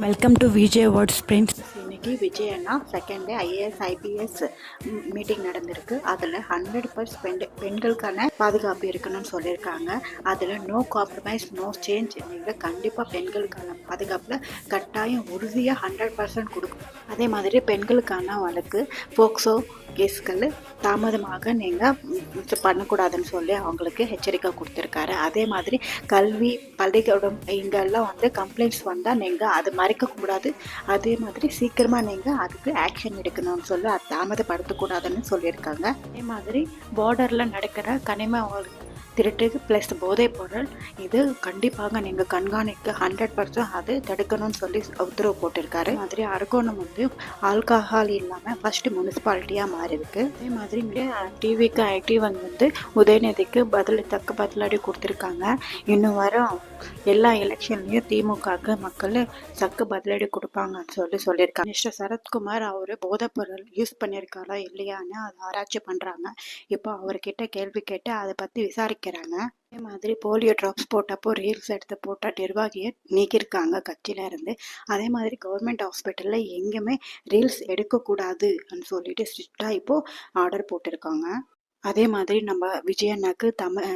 Welcome to Vijay word sprints. இன்னைக்கு விஜய் அண்ணா second day IAS IPS meeting நடந்திருக்கு. அதில் 100% பெண்களுக்கான பாதுகாப்பு இருக்கணும்னு சொல்லியிருக்காங்க. அதில் நோ காம்ப்ரமைஸ் நோ சேஞ்ச். நீங்கள் கண்டிப்பாக பெண்களுக்கான பாதுகாப்பில் கட்டாயம் உறுதியாக 100% கொடுக்கணும். அதே மாதிரி பெண்களுக்கான வழக்கு போக்சோ கேஸ்கள் தாமதமாக நீங்கள் பண்ணக்கூடாதுன்னு சொல்லி அவங்களுக்கு எச்சரிக்கை கொடுத்துருக்காரு. அதே மாதிரி கல்வி பள்ளிக்கூடம் இங்கெல்லாம் கம்ப்ளைண்ட்ஸ் வந்தால் நீங்கள் அது மறைக்கக்கூடாது. அதே மாதிரி சீக்கிரமாக நீங்கள் அதுக்கு ஆக்ஷன் எடுக்கணும்னு சொல்லி அது தாமதப்படுத்தக்கூடாதுன்னு சொல்லியிருக்காங்க. அதே மாதிரி பார்டரில் நடக்கிற கனிம திருட்டு ப்ளஸ் போதைப் பொருள் இது கண்டிப்பாக நீங்கள் கண்காணிக்க 100% அது தடுக்கணும்னு சொல்லி உத்தரவு போட்டிருக்காரு. மாதிரி அரக்கோணம் ஆல்கஹால் இல்லாமல் ஃபர்ஸ்ட் முனிசிபாலிட்டியாக மாறி இருக்கு. அதே மாதிரி டிவிக்கு ஆக்டிவ் உதயநிதிக்கு தக்க பதிலடி கொடுத்துருக்காங்க. இன்னும் வர எல்லா எலெக்ஷன்லையும் திமுகவுக்கு மக்கள் தக்க பதிலடி கொடுப்பாங்கன்னு சொல்லியிருக்காங்க. மிஸ்டர் சரத்குமார் அவர் போதைப் பொருள் யூஸ் பண்ணியிருக்காரா இல்லையான்னு அதை ஆராய்ச்சி பண்ணுறாங்க. இப்போ அவர்கிட்ட கேள்வி கேட்டு அதை பற்றி விசாரிக்கிறாங்க. அதே மாதிரி போலியோ ட்ராப்ஸ் போட்டப்போ ரீல்ஸ் எடுத்து போட்ட நிர்வாகியை நீக்கியிருக்காங்க கட்சியில இருந்து. அதே மாதிரி கவர்மெண்ட் ஹாஸ்பிட்டல்ல எங்கேயுமே ரீல்ஸ் எடுக்கக்கூடாதுன்னு சொல்லிட்டு ஸ்ட்ரிக்டா இப்போ ஆர்டர் போட்டிருக்காங்க. அதே மாதிரி நம்ம விஜய் அண்ணாக்கு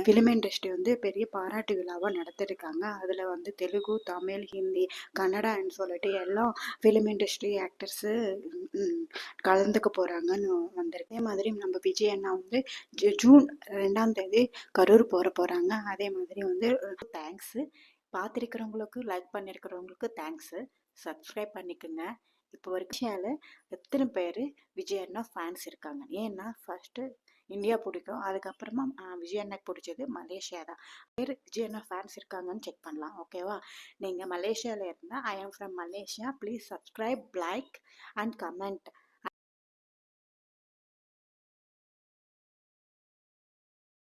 ஃபிலிம் இண்டஸ்ட்ரி பெரிய பாராட்டு விழாவாக நடத்திருக்காங்க. அதில் தெலுங்கு தமிழ் ஹிந்தி கன்னடான்னு சொல்லிட்டு எல்லா ஃபிலிம் இண்டஸ்ட்ரி ஆக்டர்ஸு கலந்துக்க போகிறாங்கன்னு வந்திருக்கு. அதே மாதிரி நம்ம விஜய் அண்ணா ஜூன் 2ஆம் தேதி கரூர் போகிறாங்க. அதே மாதிரி தேங்க்ஸு. பார்த்துருக்கிறவங்களுக்கு லைக் பண்ணியிருக்கிறவங்களுக்கு தேங்க்ஸு. சப்ஸ்கிரைப் பண்ணிக்கோங்க. இப்போ வரைக்கும் எத்தனை பேர் விஜய் அண்ணா ஃபேன்ஸ் இருக்காங்க? ஏன்னா ஃபர்ஸ்ட்டு இந்தியா பிடிக்கும், அதுக்கப்புறமா விஜய் அண்ணாக்கு பிடிச்சது மலேசியா தான். பேர் விஜய் அண்ணா ஃபேன்ஸ் இருக்காங்கன்னு செக் பண்ணலாம். ஓகேவா? நீங்கள் மலேசியாவில் இருந்தால் I am from Malaysia. Please subscribe, like and comment.